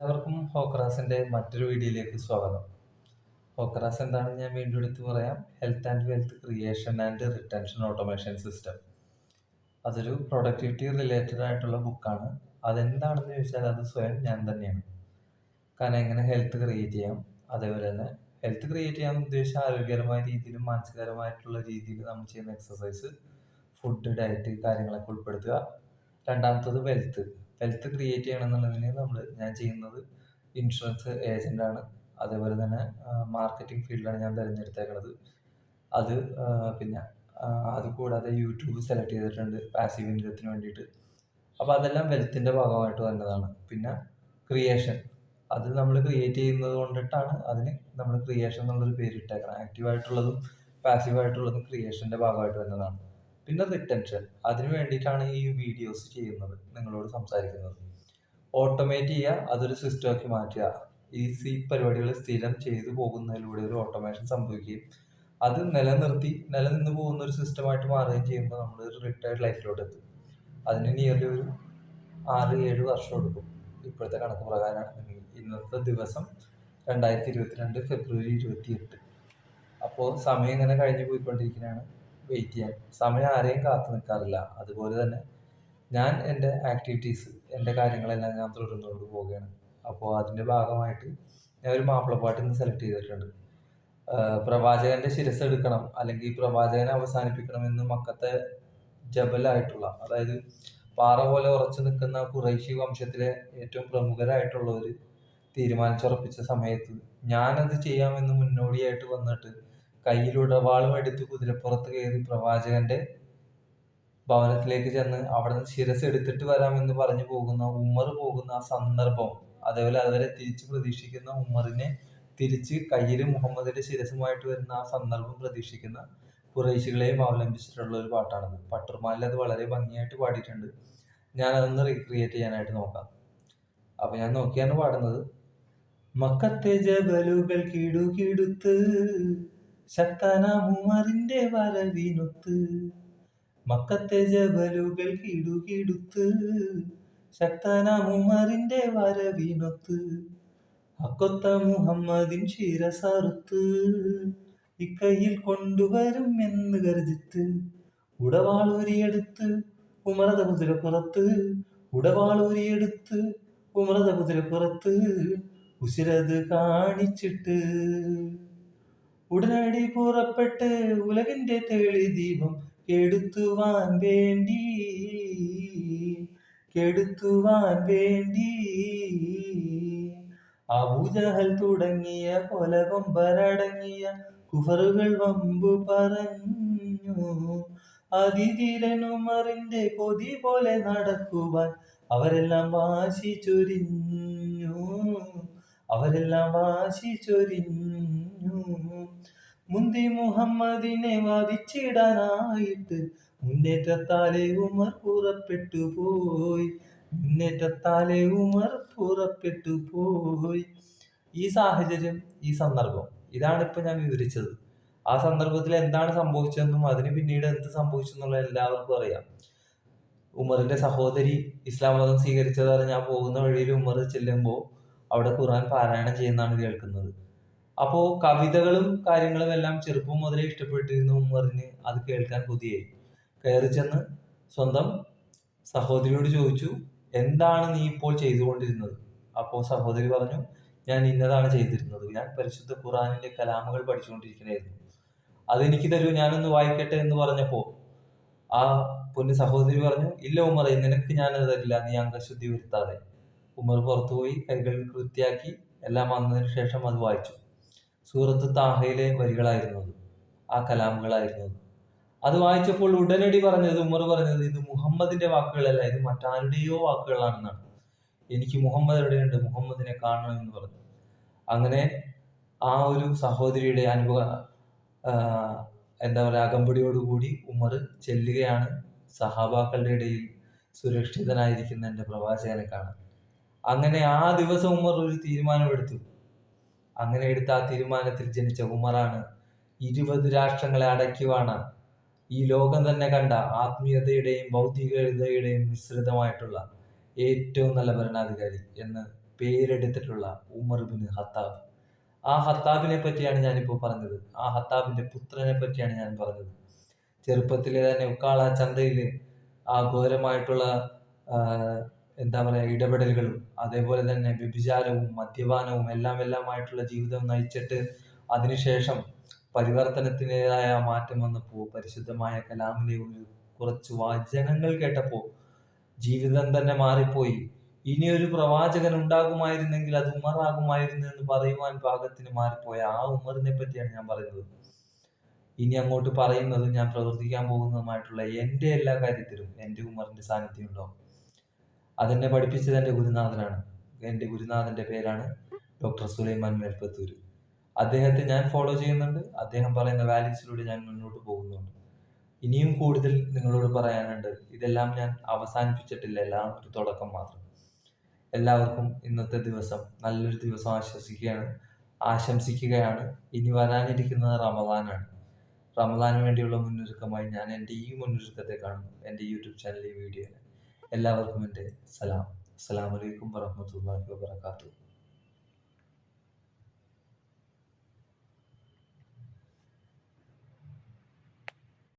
എല്ലാവർക്കും ഹോക്രാസിന്റെ മറ്റൊരു വീഡിയോയിലേക്ക് സ്വാഗതം. ഹോക്രാസ് എന്താണെന്ന് ഞാൻ വീണ്ടും എടുത്തു പറയാം. Health and wealth creation and retention automation system. അതൊരു പ്രൊഡക്ടിവിറ്റി റിലേറ്റഡ് ആയിട്ടുള്ള ബുക്കാണ്. അതെന്താണെന്ന് ചോദിച്ചാൽ അത് സ്വയം ഞാൻ തന്നെയാണ്. കാരണം എങ്ങനെ ഹെൽത്ത് ക്രിയേറ്റ് ചെയ്യാം, അതേപോലെ തന്നെ ഹെൽത്ത് ക്രിയേറ്റ് ചെയ്യാമെന്ന് ഉദ്ദേശിച്ച ആരോഗ്യകരമായ രീതിയിലും മാനസികപരമായിട്ടുള്ള രീതിയിൽ നമ്മൾ ചെയ്യുന്ന എക്സസൈസ്, ഫുഡ്, ഡയറ്റ് കാര്യങ്ങളൊക്കെ ഉൾപ്പെടുത്തുക. രണ്ടാമത്തത് വെൽത്ത് ക്രിയേറ്റ് ചെയ്യണമെന്നുണ്ടെങ്കിൽ ഞാൻ ചെയ്യുന്നത് ഇൻഷുറൻസ് ഏജൻ്റാണ്. അതേപോലെ തന്നെ മാർക്കറ്റിംഗ് ഫീൽഡാണ് ഞാൻ തിരഞ്ഞെടുത്തേക്കുന്നത്. അത് പിന്നെ അത് കൂടാതെ യൂട്യൂബ് സെലക്ട് ചെയ്തിട്ടുണ്ട് പാസീവ് ഇൻകത്തിന് വേണ്ടിയിട്ട്. അപ്പോൾ അതെല്ലാം വെൽത്തിൻ്റെ ഭാഗമായിട്ട് വരുന്നതാണ്. പിന്നെ ക്രിയേഷൻ, അത് നമ്മൾ ക്രിയേറ്റ് ചെയ്യുന്നത് കൊണ്ടിട്ടാണ് അതിന് നമ്മൾ ക്രിയേഷൻ എന്നുള്ളൊരു പേര് ഇട്ടേക്കണം. ആക്റ്റീവായിട്ടുള്ളതും പാസീവായിട്ടുള്ളതും ക്രിയേഷൻ്റെ ഭാഗമായിട്ട് വരുന്നതാണ്. പിന്നെ റിട്ടൻഷൻ, അതിന് വേണ്ടിയിട്ടാണ് ഈ വീഡിയോസ് ചെയ്യുന്നത്, നിങ്ങളോട് സംസാരിക്കുന്നത്. ഓട്ടോമേറ്റ് ചെയ്യുക, അതൊരു സിസ്റ്റമാക്കി മാറ്റുക. ഈസി പരിപാടികൾ സ്ഥിരം ചെയ്തു പോകുന്നതിലൂടെ ഒരു ഓട്ടോമേഷൻ സംഭവിക്കുകയും അത് നിലനിന്ന് പോകുന്ന ഒരു സിസ്റ്റമായിട്ട് മാറുകയും ചെയ്യുമ്പോൾ നമ്മൾ ഒരു റിട്ടയർഡ് ലൈഫിലോട്ട് എത്തും. അതിന് നിയർലി ഒരു 6-7 വർഷം എടുക്കും ഇപ്പോഴത്തെ കണക്ക് പ്രകാരമാണ്. ഇന്നത്തെ ദിവസം 2022 ഫെബ്രുവരി 28. അപ്പോൾ സമയം ഇങ്ങനെ കഴിഞ്ഞു പോയിക്കൊണ്ടിരിക്കുന്നതാണ്. വെയിറ്റ് ചെയ്യാൻ സമയം ആരെയും കാത്തു നിൽക്കാറില്ല. അതുപോലെ തന്നെ ഞാൻ എൻ്റെ ആക്ടിവിറ്റീസ്, എൻ്റെ കാര്യങ്ങളെല്ലാം ഞാൻ തുടർന്നുകൊണ്ട് പോവുകയാണ്. അപ്പോൾ അതിൻ്റെ ഭാഗമായിട്ട് ഞാൻ ഒരു മാപ്പിളപ്പാട്ട് ഇന്ന് സെലക്ട് ചെയ്തിട്ടുണ്ട്. പ്രവാചകന്റെ ശിരസ് എടുക്കണം, അല്ലെങ്കിൽ പ്രവാചകനെ അവസാനിപ്പിക്കണം എന്ന് മക്കത്തെ ജബലായിട്ടുള്ള, അതായത് പാറ പോലെ ഉറച്ചു നിൽക്കുന്ന ഖുറൈശി വംശത്തിലെ ഏറ്റവും പ്രമുഖരായിട്ടുള്ളവർ തീരുമാനിച്ചുറപ്പിച്ച സമയത്ത് ഞാനത് ചെയ്യാമെന്ന് മുന്നോടിയായിട്ട് വന്നിട്ട് കയ്യിൽ ഉടവാളും എടുത്ത് കുതിരപ്പുറത്ത് കയറി പ്രവാചകന്റെ ഭവനത്തിലേക്ക് ചെന്ന് അവിടെ നിന്ന് ശിരസ് എടുത്തിട്ട് വരാമെന്ന് പറഞ്ഞു ഉമർ പോകുന്ന ആ സന്ദർഭം, അതേപോലെ അവരെ തിരിച്ച് പ്രതീക്ഷിക്കുന്ന ഉമറിനെ തിരിച്ച് കയ്യിൽ മുഹമ്മദിന്റെ ശിരസുമായിട്ട് വരുന്ന ആ സന്ദർഭം പ്രതീക്ഷിക്കുന്ന ഖുറൈശികളെയും അവലംബിച്ചിട്ടുള്ള ഒരു പാട്ടാണത്. പട്ടുർമാലിൽ അത് വളരെ ഭംഗിയായിട്ട് പാടിയിട്ടുണ്ട്. ഞാനതൊന്ന് റീക്രിയേറ്റ് ചെയ്യാനായിട്ട് നോക്കാം. അപ്പൊ ഞാൻ നോക്കിയാണ് പാടുന്നത്. മക്കത്തെ ജബലുകൾ കിടുകിടുത്ത് ശക്തനാം ഉമറിന്റെ വരവിനൊത്ത്, മക്കത്തെ ജബലുകൾ കിടുകിടുത്ത് ശക്തനാം ഉമറിന്റെ വരവിനൊത്ത്, അക്കൊത്ത മുഹമ്മദിൻ ശിരസറുത്ത് ഇക്കയിൽ കൊണ്ടുവരും എന്ന് ഗർജിത്ത്, ഉടവാളൂരിയെടുത്ത് ഉമറത കുതിരപ്പുറത്ത്, ഉടവാളൂരിയെടുത്ത് ഉമറത കുതിരപ്പുറത്ത് ഉസിരത് കാണിച്ചിട്ട് ഉടനടി പുറപ്പെട്ട് ഉലകിന്റെ തെളി ദീപം കെടുത്തുവാൻ വേണ്ടി അബൂജഹൽ തുടങ്ങിയ കൊലകൊമ്പരടങ്ങിയ കുഫറുകൾ വമ്പു പറഞ്ഞു. അതിധീരൻ ഉമറിന്റെ കൊതി പോലെ നടക്കുവാൻ അവരെല്ലാം വാശി ചൊരിഞ്ഞു. മുന്തി മുഹമ്മദിനെ വാദിച്ചിടാനായിട്ട് മുന്നേറ്റത്താലെ ഉമർ പുറപ്പെട്ടു പോയി. ഈ സാഹചര്യം, ഈ സന്ദർഭം, ഇതാണ് ഇപ്പൊ ഞാൻ വിവരിച്ചത്. ആ സന്ദർഭത്തിൽ എന്താണ് സംഭവിച്ചതെന്നും അതിന് പിന്നീട് എന്ത് സംഭവിച്ചു എന്നുള്ള എല്ലാവർക്കും അറിയാം. ഉമറിന്റെ സഹോദരി ഇസ്ലാം മതം സ്വീകരിച്ചതാണ്. ഞാൻ പോകുന്ന വഴിയിൽ ഉമർ ചെല്ലുമ്പോൾ അവിടെ ഖുർആൻ പാരായണം ചെയ്യുന്നതാണ് കേൾക്കുന്നത്. അപ്പോൾ കവിതകളും കാര്യങ്ങളും എല്ലാം ചെറുപ്പം മുതലേ ഇഷ്ടപ്പെട്ടിരുന്ന ഉമറിന് അത് കേൾക്കാൻ കൊതിയായി. കയറി ചെന്ന് സ്വന്തം സഹോദരിയോട് ചോദിച്ചു, എന്താണ് നീ ഇപ്പോൾ ചെയ്തുകൊണ്ടിരുന്നത്? അപ്പോൾ സഹോദരി പറഞ്ഞു, ഞാൻ ഇന്നതാണ് ചെയ്തിരുന്നത്. ഞാൻ പരിശുദ്ധ ഖുർആനിന്റെ കലാമുകൾ പഠിച്ചുകൊണ്ടിരിക്കുകയായിരുന്നു. അതെനിക്ക് തരൂ, ഞാനൊന്ന് വായിക്കട്ടെ എന്ന് പറഞ്ഞപ്പോൾ ആ പൊന്നു സഹോദരി പറഞ്ഞു, ഇല്ല ഉമറെ, നിനക്ക് ഞാനത് തരില്ല, നീ അംഗശുദ്ധി വരുത്താതെ. ഉമർ പുറത്തുപോയി കൈകൾ വൃത്തിയാക്കി എല്ലാം വന്നതിന് ശേഷം അത് വായിച്ചു. സൂറത്ത് താഹയിലെ വരികളായിരുന്നു അത്, ആ കലാമുകളായിരുന്നു അത്. അത് വായിച്ചപ്പോൾ ഉടനടി ഉമർ പറഞ്ഞത്, ഇത് മുഹമ്മദിന്റെ വാക്കുകളല്ല, ഇത് മറ്റാരുടെയോ വാക്കുകളാണെന്നാണ്. എനിക്ക് മുഹമ്മദ് എവിടെയുണ്ട്, മുഹമ്മദിനെ കാണണമെന്ന് പറഞ്ഞു. അങ്ങനെ ആ ഒരു സഹോദരിയുടെ അകമ്പടിയോടുകൂടി ഉമർ ചെല്ലുകയാണ് സഹാബാക്കളുടെ ഇടയിൽ സുരക്ഷിതനായിരിക്കുന്ന എൻ്റെ പ്രവാചകനെ കാണാൻ. അങ്ങനെ ആ ദിവസം ഉമർ ഒരു തീരുമാനമെടുത്തു. അങ്ങനെ എടുത്ത ആ തീരുമാനത്തിൽ ജനിച്ച ഉമറാണ് 20 രാഷ്ട്രങ്ങളെ അടക്കിവാണ, ഈ ലോകം തന്നെ കണ്ട ആത്മീയതയുടെയും ഭൗതികതയുടെയും മിശ്രിതമായിട്ടുള്ള ഏറ്റവും നല്ല ഭരണാധികാരി എന്ന് പേരെടുത്തിട്ടുള്ള ഉമർ ബിൻ ഖത്താബ്. ആ ഹത്താബിനെ പറ്റിയാണ് ഞാനിപ്പോൾ പറഞ്ഞത്. ആ ഹത്താബിന്റെ പുത്രനെ പറ്റിയാണ് ഞാൻ പറഞ്ഞത്. ചെറുപ്പത്തിലെ തന്നെ ഉക്കാള ചന്തയിൽ ആ ഘോരമായിട്ടുള്ള ആ, എന്താ പറയാ ഇടപെടലുകളും അതേപോലെ തന്നെ വ്യഭിചാരവും മദ്യപാനവും എല്ലാമായിട്ടുള്ള ജീവിതം നയിച്ചിട്ട് അതിനുശേഷം പരിവർത്തനത്തിൻ്റെതായ മാറ്റം വന്നപ്പോൾ പരിശുദ്ധമായ കലാമിലെ കുറച്ച് വചനങ്ങൾ കേട്ടപ്പോൾ ജീവിതം തന്നെ മാറിപ്പോയി. ഇനിയൊരു പ്രവാചകൻ ഉണ്ടാകുമായിരുന്നെങ്കിൽ അത് ഉമറാകുമായിരുന്നു എന്ന് പറയുവാൻ പാകത്തിന് മാറിപ്പോയ ആ ഉമറിനെ പറ്റിയാണ് ഞാൻ പറയുന്നത്. ഇനി അങ്ങോട്ട് പറയുന്നത് ഞാൻ പ്രവർത്തിക്കാൻ പോകുന്നതുമായിട്ടുള്ള എൻ്റെ എല്ലാ കാര്യത്തിലും എൻ്റെ ഉമറിന്റെ സാന്നിധ്യം ഉണ്ടാവും. അതെന്നെ പഠിപ്പിച്ചത് എൻ്റെ ഗുരുനാഥനാണ്. എൻ്റെ ഗുരുനാഥന്റെ പേരാണ് ഡോക്ടർ സുലൈമാൻ മേൽപ്പത്തൂർ. അദ്ദേഹത്തെ ഞാൻ ഫോളോ ചെയ്യുന്നുണ്ട്. അദ്ദേഹം പറയുന്ന വാല്യൂസിലൂടെ ഞാൻ മുന്നോട്ട് പോകുന്നുണ്ട്. ഇനിയും കൂടുതൽ നിങ്ങളോട് പറയാനുണ്ട്. ഇതെല്ലാം ഞാൻ അവസാനിപ്പിച്ചിട്ടില്ല, എല്ലാം ഒരു തുടക്കം മാത്രം. എല്ലാവർക്കും ഇന്നത്തെ ദിവസം നല്ലൊരു ദിവസം ആശംസിക്കുകയാണ്. ഇനി വരാനിരിക്കുന്നത് റമദാനാണ്. റമദാന് വേണ്ടിയുള്ള മുന്നൊരുക്കമായി ഞാൻ എൻ്റെ ഈ മുന്നൊരുക്കത്തെ കാണുന്നു, എൻ്റെ യൂട്യൂബ് ചാനൽ ഈ വീഡിയോയിൽ. എല്ലാവർക്കും എൻ്റെ സലാം. അസ്സലാമു അലൈക്കും വറഹ്മത്തുള്ളാഹി വബറകാതുഹു.